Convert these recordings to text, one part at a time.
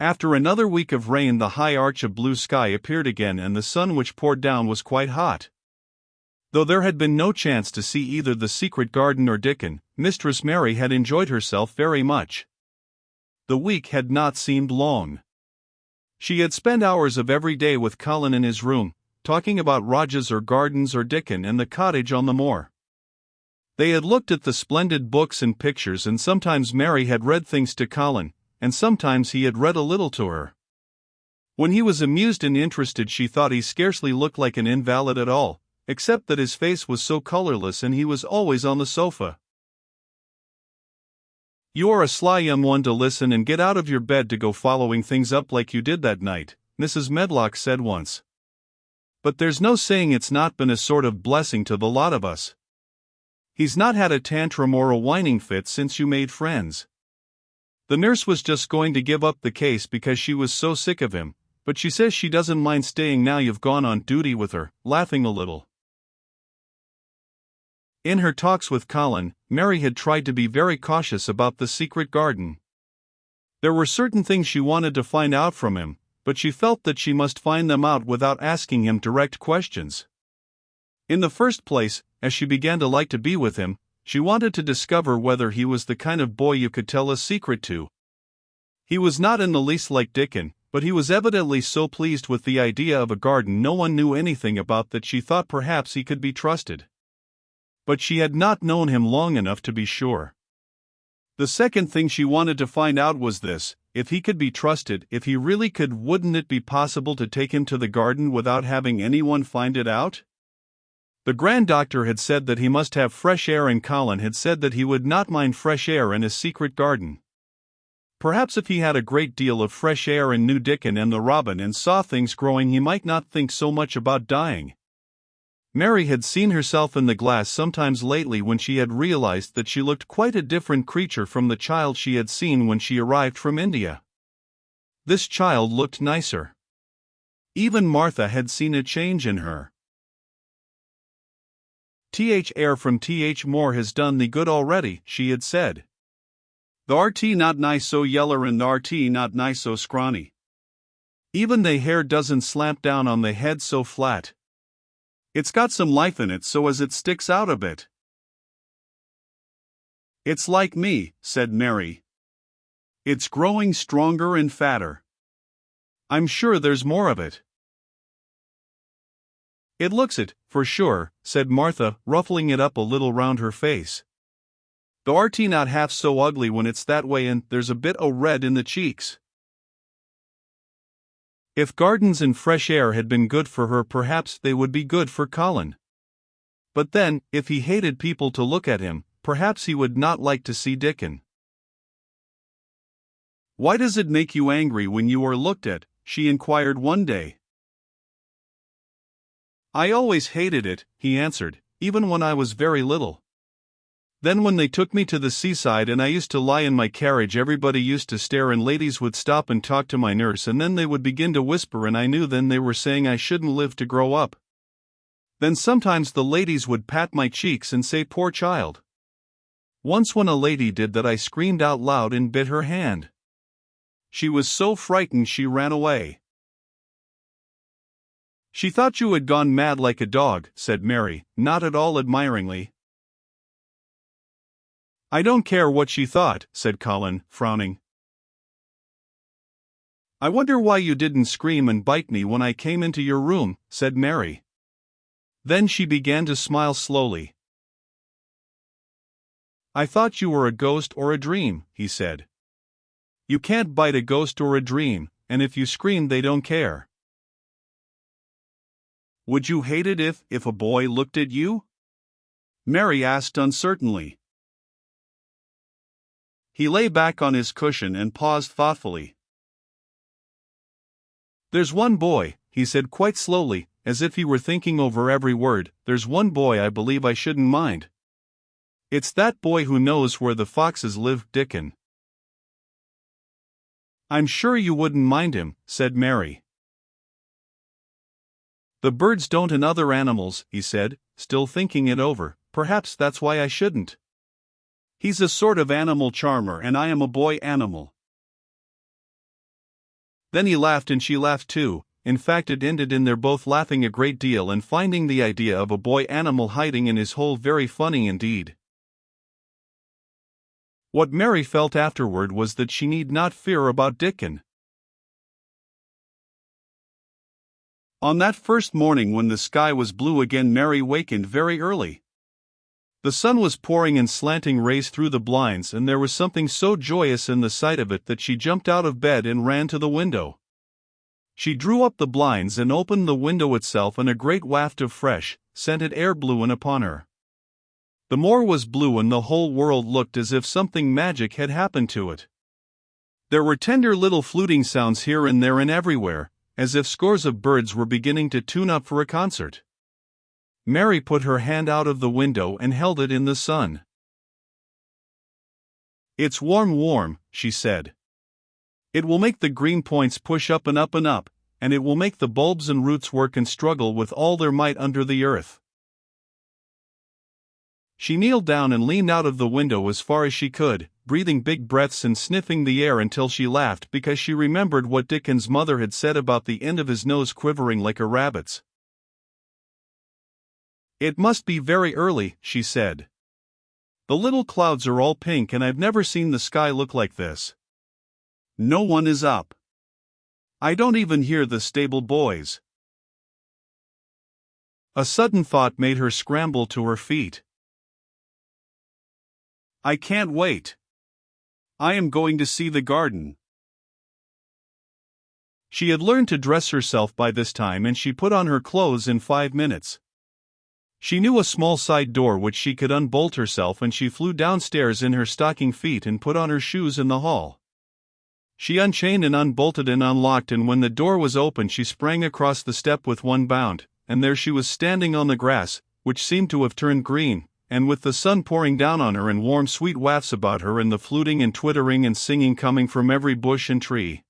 After another week of rain, the high arch of blue sky appeared again, and the sun which poured down was quite hot. Though there had been no chance to see either the secret garden or Dickon, Mistress Mary had enjoyed herself very much. The week had not seemed long. She had spent hours of every day with Colin in his room, talking about Rogers or gardens or Dickon and the cottage on the moor. They had looked at the splendid books and pictures, and sometimes Mary had read things to Colin, and sometimes he had read a little to her. When he was amused and interested, she thought he scarcely looked like an invalid at all, except that his face was so colorless and he was always on the sofa. "You are a sly young one to listen and get out of your bed to go following things up like you did that night," Mrs. Medlock said once. "But there's no saying it's not been a sort of blessing to the lot of us. He's not had a tantrum or a whining fit since you made friends. The nurse was just going to give up the case because she was so sick of him, but she says she doesn't mind staying now you've gone on duty with her," laughing a little. In her talks with Colin, Mary had tried to be very cautious about the secret garden. There were certain things she wanted to find out from him, but she felt that she must find them out without asking him direct questions. In the first place, as she began to like to be with him, she wanted to discover whether he was the kind of boy you could tell a secret to. He was not in the least like Dickon, but he was evidently so pleased with the idea of a garden no one knew anything about that she thought perhaps he could be trusted. But she had not known him long enough to be sure. The second thing she wanted to find out was this: if he could be trusted, if he really could, wouldn't it be possible to take him to the garden without having anyone find it out? The Grand Doctor had said that he must have fresh air, and Colin had said that he would not mind fresh air in his secret garden. Perhaps if he had a great deal of fresh air and knew Dickon and the robin and saw things growing, he might not think so much about dying. Mary had seen herself in the glass sometimes lately when she had realized that she looked quite a different creature from the child she had seen when she arrived from India. This child looked nicer. Even Martha had seen a change in her. "Air from Moore has done thee good already," she had said. "Th'art not nice so yeller, and th'art not nice so scrawny. Even the hair doesn't slant down on the head so flat. It's got some life in it so as it sticks out a bit." "It's like me," said Mary. "It's growing stronger and fatter. I'm sure there's more of it." "It looks it, for sure," said Martha, ruffling it up a little round her face. "Th'art not half so ugly when it's that way, and there's a bit o' red in the cheeks." If gardens and fresh air had been good for her, perhaps they would be good for Colin. But then, if he hated people to look at him, perhaps he would not like to see Dickon. "Why does it make you angry when you are looked at?" she inquired one day. "I always hated it," he answered, "even when I was very little. Then when they took me to the seaside and I used to lie in my carriage, everybody used to stare, and ladies would stop and talk to my nurse, and then they would begin to whisper, and I knew then they were saying I shouldn't live to grow up. Then sometimes the ladies would pat my cheeks and say, 'Poor child.' Once when a lady did that, I screamed out loud and bit her hand. She was so frightened she ran away." "She thought you had gone mad like a dog," said Mary, not at all admiringly. "I don't care what she thought," said Colin, frowning. "I wonder why you didn't scream and bite me when I came into your room," said Mary. Then she began to smile slowly. "I thought you were a ghost or a dream," he said. "You can't bite a ghost or a dream, and if you scream they don't care." "Would you hate it if a boy looked at you?" Mary asked uncertainly. He lay back on his cushion and paused thoughtfully. "There's one boy," he said quite slowly, as if he were thinking over every word, "there's one boy I believe I shouldn't mind. It's that boy who knows where the foxes live, Dickon." "I'm sure you wouldn't mind him," said Mary. "The birds don't, and other animals," he said, still thinking it over. "Perhaps that's why I shouldn't. He's a sort of animal charmer, and I am a boy animal." Then he laughed and she laughed too. In fact, it ended in their both laughing a great deal and finding the idea of a boy animal hiding in his hole very funny indeed. What Mary felt afterward was that she need not fear about Dickon. On that first morning when the sky was blue again, Mary wakened very early. The sun was pouring in slanting rays through the blinds, and there was something so joyous in the sight of it that she jumped out of bed and ran to the window. She drew up the blinds and opened the window itself, and a great waft of fresh, scented air blew in upon her. The moor was blue and the whole world looked as if something magic had happened to it. There were tender little fluting sounds here and there and everywhere, as if scores of birds were beginning to tune up for a concert. Mary put her hand out of the window and held it in the sun. "It's warm, warm," she said. "It will make the green points push up and up and up, and it will make the bulbs and roots work and struggle with all their might under the earth." She kneeled down and leaned out of the window as far as she could, breathing big breaths and sniffing the air until she laughed because she remembered what Dickon's mother had said about the end of his nose quivering like a rabbit's. "It must be very early," she said. "The little clouds are all pink and I've never seen the sky look like this. No one is up. I don't even hear the stable boys." A sudden thought made her scramble to her feet. "I can't wait. I am going to see the garden." She had learned to dress herself by this time and she put on her clothes in 5 minutes. She knew a small side door which she could unbolt herself, and she flew downstairs in her stocking feet and put on her shoes in the hall. She unchained and unbolted and unlocked, and when the door was open she sprang across the step with one bound, and there she was standing on the grass, which seemed to have turned green, and with the sun pouring down on her and warm sweet wafts about her and the fluting and twittering and singing coming from every bush and tree.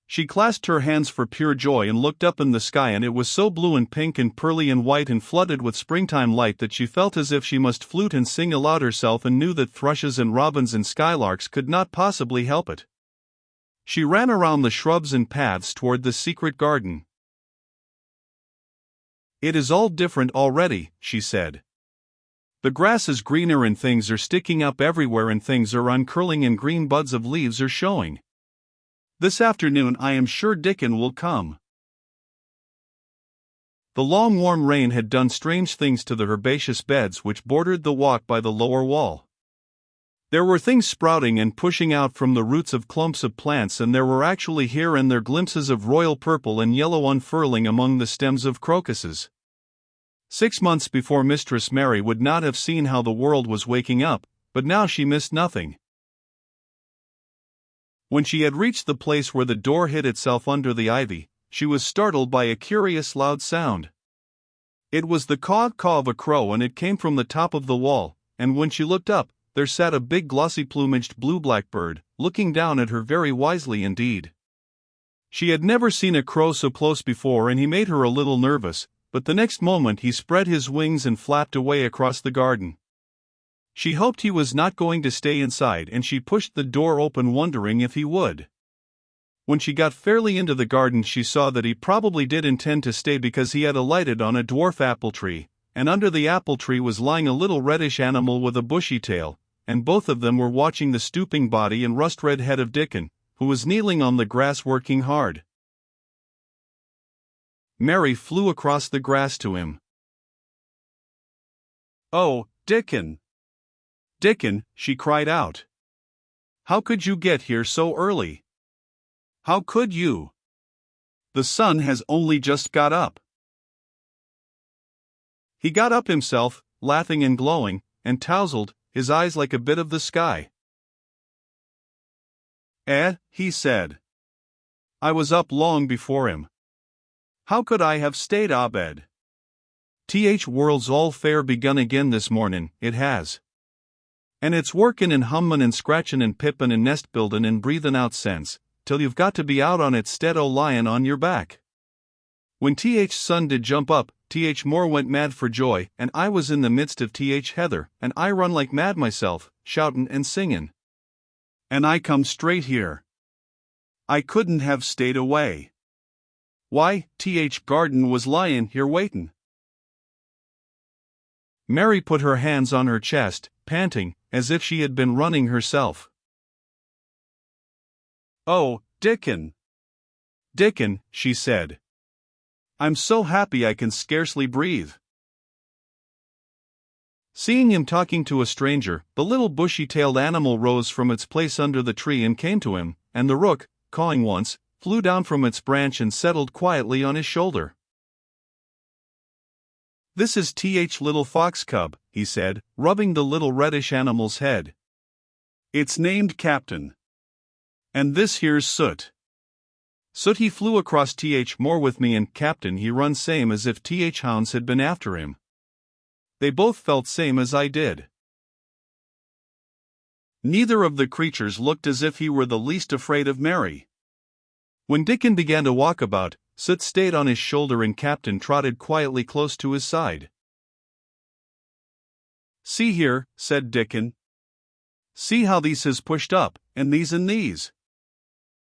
She clasped her hands for pure joy and looked up in the sky, and it was so blue and pink and pearly and white and flooded with springtime light that she felt as if she must flute and sing aloud herself, and knew that thrushes and robins and skylarks could not possibly help it. She ran around the shrubs and paths toward the secret garden. "It is all different already," she said. "The grass is greener and things are sticking up everywhere and things are uncurling and green buds of leaves are showing. This afternoon I am sure Dickon will come." The long warm rain had done strange things to the herbaceous beds which bordered the walk by the lower wall. There were things sprouting and pushing out from the roots of clumps of plants, and there were actually here and there glimpses of royal purple and yellow unfurling among the stems of crocuses. 6 months before Mistress Mary would not have seen how the world was waking up, but now she missed nothing. When she had reached the place where the door hid itself under the ivy, she was startled by a curious loud sound. It was the caw-caw of a crow, and it came from the top of the wall, and when she looked up, there sat a big glossy-plumaged blue blackbird, looking down at her very wisely indeed. She had never seen a crow so close before, and he made her a little nervous, but the next moment he spread his wings and flapped away across the garden. She hoped he was not going to stay inside, and she pushed the door open wondering if he would. When she got fairly into the garden she saw that he probably did intend to stay, because he had alighted on a dwarf apple tree, and under the apple tree was lying a little reddish animal with a bushy tail, and both of them were watching the stooping body and rust-red head of Dickon, who was kneeling on the grass working hard. Mary flew across the grass to him. "Oh, Dickon! Dickon," she cried out. "How could you get here so early? How could you? The sun has only just got up." He got up himself, laughing and glowing, and tousled, his eyes like a bit of the sky. He said. "I was up long before him. How could I have stayed abed? World's all fair begun again this mornin', it has. And it's workin' and hummin' and scratchin' and pippin' and nest buildin' and breathin' out sense, till you've got to be out on it 'stead o' lyin' on your back. When sun did jump up, Moore went mad for joy, and I was in the midst of Heather, and I run like mad myself, shoutin' and singin'. And I come straight here. I couldn't have stayed away. Why, th garden was lyin' here waitin'. Mary put her hands on her chest, panting, as if she had been running herself. Oh, Dickon! Dickon, she said. I'm so happy I can scarcely breathe. Seeing him talking to a stranger, the little bushy-tailed animal rose from its place under the tree and came to him, and the rook, cawing once, flew down from its branch and settled quietly on his shoulder. This is th little fox cub, he said, rubbing the little reddish animal's head. It's named Captain. And this here's Soot. Soot he flew across th more with me, and Captain he run same as if th hounds had been after him. They both felt same as I did. Neither of the creatures looked as if he were the least afraid of Mary. When Dickon began to walk about, Soot stayed on his shoulder and Captain trotted quietly close to his side. See here, said Dickon. See how these has pushed up, and these.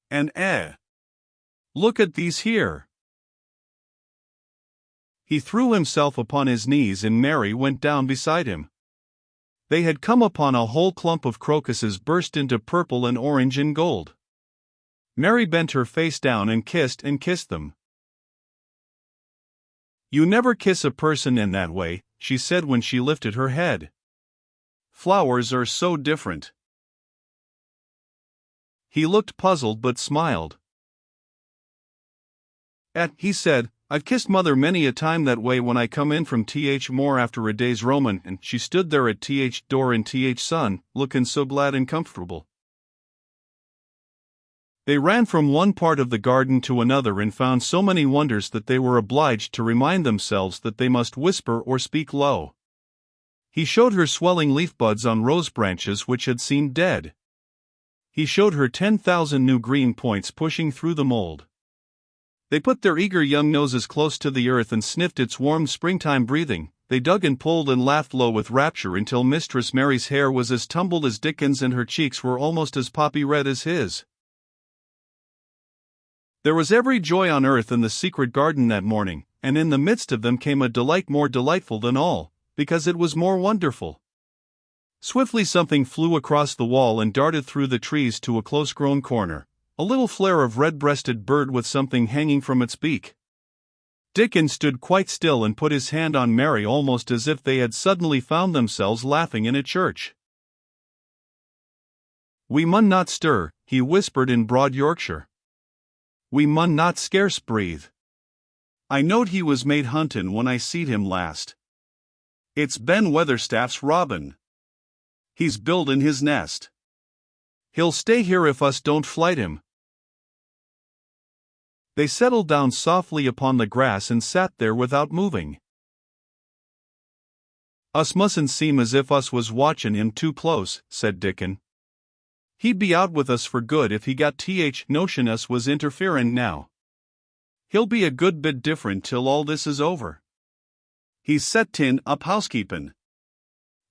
And look at these here. He threw himself upon his knees and Mary went down beside him. They had come upon a whole clump of crocuses burst into purple and orange and gold. Mary bent her face down and kissed them. You never kiss a person in that way, she said when she lifted her head. Flowers are so different. He looked puzzled but smiled. He said, I've kissed mother many a time that way when I come in from th more after a day's roamin', and she stood there at th door in th sun, lookin' so glad and comfortable. They ran from one part of the garden to another and found so many wonders that they were obliged to remind themselves that they must whisper or speak low. He showed her swelling leaf buds on rose branches which had seemed dead. He showed her 10,000 new green points pushing through the mold. They put their eager young noses close to the earth and sniffed its warm springtime breathing. They dug and pulled and laughed low with rapture until Mistress Mary's hair was as tumbled as Dickon's and her cheeks were almost as poppy red as his. There was every joy on earth in the secret garden that morning, and in the midst of them came a delight more delightful than all, because it was more wonderful. Swiftly something flew across the wall and darted through the trees to a close-grown corner, a little flare of red-breasted bird with something hanging from its beak. Dickon stood quite still and put his hand on Mary almost as if they had suddenly found themselves laughing in a church. We mun not stir, he whispered in broad Yorkshire. We mun not scarce breathe. I knowed he was made huntin' when I seed him last. It's Ben Weatherstaff's robin. He's buildin' his nest. He'll stay here if us don't flight him. They settled down softly upon the grass and sat there without moving. Us mustn't seem as if us was watchin' him too close, said Dickon. He'd be out with us for good if he got th notion us was interferin' now. He'll be a good bit different till all this is over. He's set tin up housekeepin'.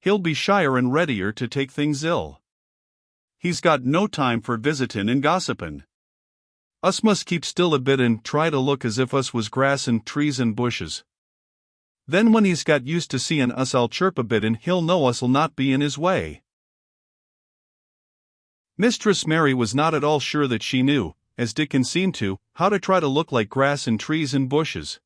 He'll be shyer and readier to take things ill. He's got no time for visitin' and gossipin'. Us must keep still a bit and try to look as if us was grass and trees and bushes. Then when he's got used to seein' us I'll chirp a bit and he'll know us'll not be in his way. Mistress Mary was not at all sure that she knew, as Dickon seemed to, how to try to look like grass and trees and bushes.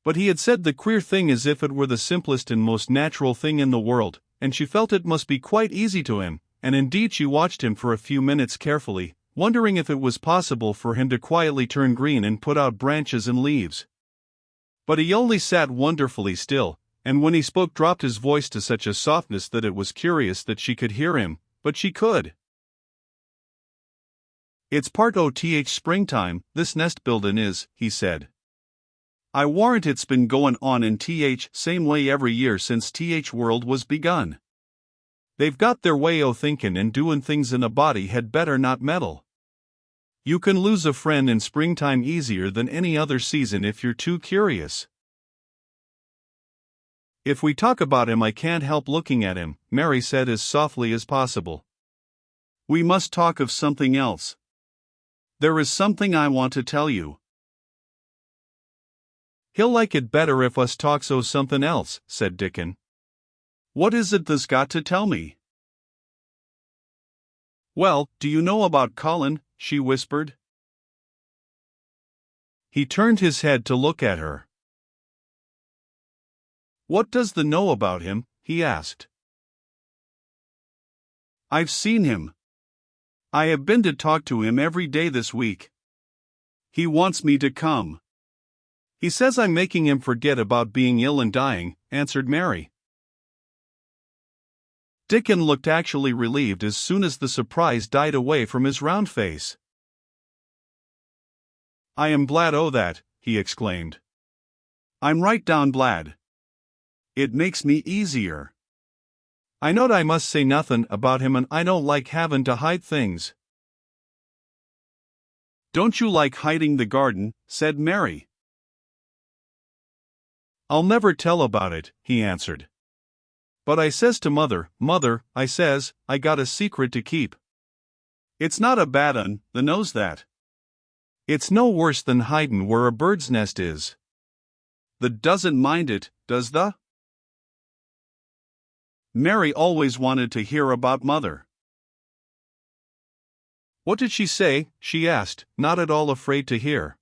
But he had said the queer thing as if it were the simplest and most natural thing in the world, and she felt it must be quite easy to him, and indeed she watched him for a few minutes carefully, wondering if it was possible for him to quietly turn green and put out branches and leaves. But he only sat wonderfully still, and when he spoke dropped his voice to such a softness that it was curious that she could hear him, but she could. It's part o' th springtime, this nest buildin' is, he said. I warrant it's been goin' on in th same way every year since th world was begun. They've got their way o' thinkin' and doin' things in a body had better not meddle. You can lose a friend in springtime easier than any other season if you're too curious. If we talk about him I can't help looking at him, Mary said as softly as possible. We must talk of something else. There is something I want to tell you. He'll like it better if us talks o' something else, said Dickon. What is it th's got to tell me? Well, do you know about Colin? She whispered. He turned his head to look at her. What does thee know about him? He asked. I've seen him. I have been to talk to him every day this week. He wants me to come. He says I'm making him forget about being ill and dying, answered Mary. Dickon looked actually relieved as soon as the surprise died away from his round face. I am glad o' that, he exclaimed. I'm right down glad. It makes me easier. I knowed I must say nothin' about him and I don't like havin' to hide things. Don't you like hiding the garden? Said Mary. I'll never tell about it, he answered. But I says to Mother, Mother, I says, I got a secret to keep. It's not a bad un, thee knows that. It's no worse than hidin' where a bird's nest is. Thee doesn't mind it, does thee? Mary always wanted to hear about Mother. What did she say? She asked, not at all afraid to hear.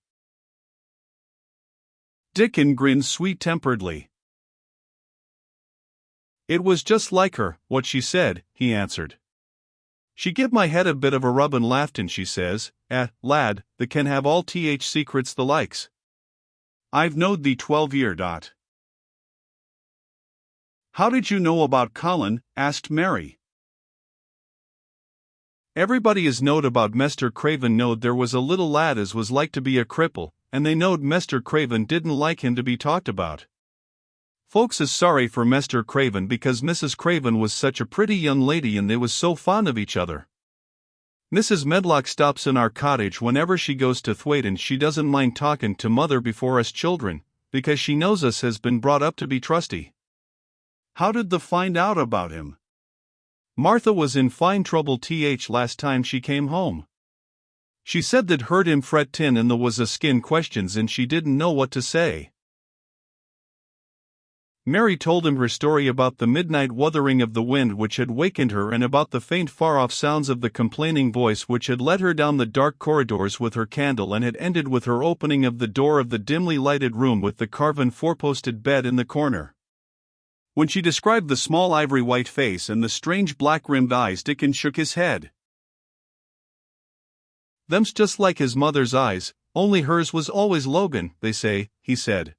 Dickon grinned sweet-temperedly. It was just like her, what she said, he answered. She give my head a bit of a rub and laughed and she says, lad, thee can have all secrets the likes. I've knowed thee 12 year. How did you know about Colin? Asked Mary. Everybody is knowed about Mester Craven knowed there was a little lad as was like to be a cripple, and they knowed Mester Craven didn't like him to be talked about. Folks is sorry for Mester Craven because Mrs. Craven was such a pretty young lady and they was so fond of each other. Mrs. Medlock stops in our cottage whenever she goes to Thwaite and she doesn't mind talking to Mother before us children, because she knows us has been brought up to be trusty. How did thee find out about him? Martha was in fine trouble last time she came home. She said they'd heard him fret tin and there was a skin questions and she didn't know what to say. Mary told him her story about the midnight wuthering of the wind which had wakened her and about the faint far-off sounds of the complaining voice which had led her down the dark corridors with her candle and had ended with her opening of the door of the dimly lighted room with the carven four-posted bed in the corner. When she described the small ivory-white face and the strange black-rimmed eyes, Dickon shook his head. Them's just like his mother's eyes, only hers was always Logan, they say, he said.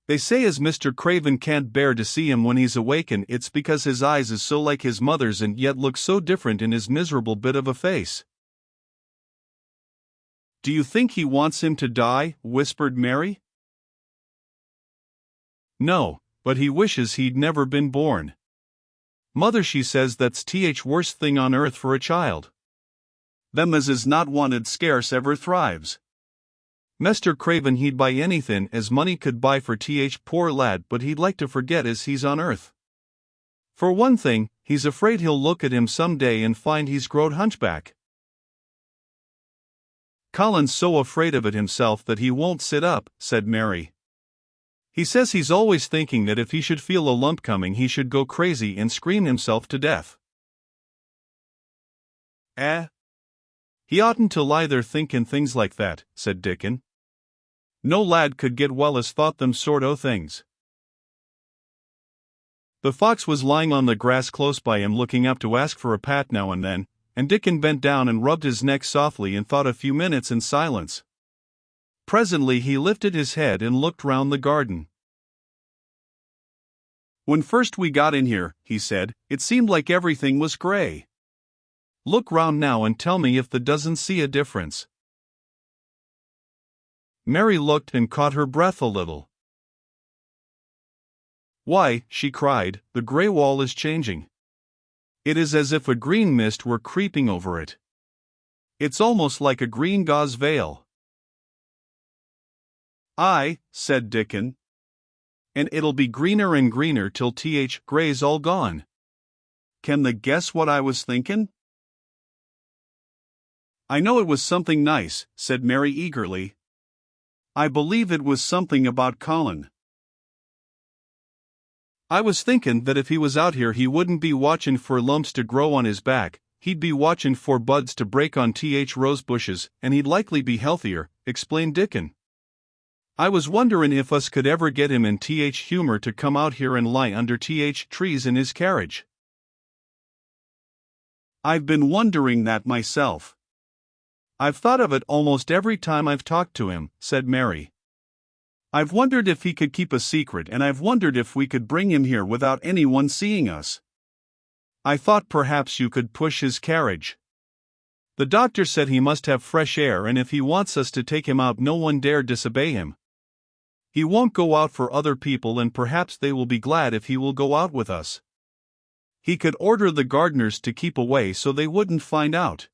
They say as Mr. Craven can't bear to see him when he's awake and it's because his eyes is so like his mother's and yet look so different in his miserable bit of a face. Do you think he wants him to die? Whispered Mary. No, but he wishes he'd never been born. Mother she says that's worst thing on earth for a child. Them as is not wanted scarce ever thrives. Mester Craven he'd buy anythin' as money could buy for poor lad but he'd like to forget as he's on earth. For one thing, he's afraid he'll look at him some day and find he's growed hunchback. Colin's so afraid of it himself that he won't sit up, said Mary. He says he's always thinking that if he should feel a lump coming he should go crazy and scream himself to death. He oughtn't to lie there thinkin' things like that, said Dickon. No lad could get well as thought them sort o' things. The fox was lying on the grass close by him looking up to ask for a pat now and then, and Dickon bent down and rubbed his neck softly and thought a few minutes in silence. Presently he lifted his head and looked round the garden. When first we got in here, he said, it seemed like everything was grey. Look round now and tell me if thee doesn't see a difference. Mary looked and caught her breath a little. Why, she cried, the grey wall is changing. It is as if a green mist were creeping over it. It's almost like a green gauze veil. Aye, said Dickon. And it'll be greener and greener till grey's all gone. Can thee guess what I was thinkin'? I know it was something nice, said Mary eagerly. I believe it was something about Colin. I was thinking that if he was out here he wouldn't be watching for lumps to grow on his back, he'd be watching for buds to break on rose bushes, and he'd likely be healthier, explained Dickon. I was wondering if us could ever get him in humor to come out here and lie under trees in his carriage. I've been wondering that myself. I've thought of it almost every time I've talked to him, said Mary. I've wondered if he could keep a secret, and I've wondered if we could bring him here without anyone seeing us. I thought perhaps you could push his carriage. The doctor said he must have fresh air, and if he wants us to take him out no one dare disobey him. He won't go out for other people, and perhaps they will be glad if he will go out with us. He could order the gardeners to keep away so they wouldn't find out.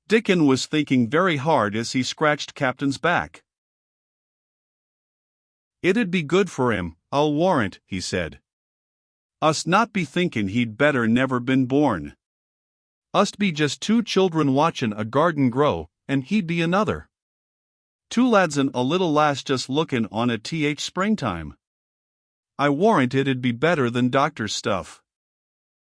Dickon was thinking very hard as he scratched Captain's back. It'd be good for him, I'll warrant, he said. Us not be thinking he'd better never been born. Us'd be just two children watchin' a garden grow, and he'd be another. Two lads and a little lass just lookin' on at springtime. I warrant it'd be better than doctor's stuff.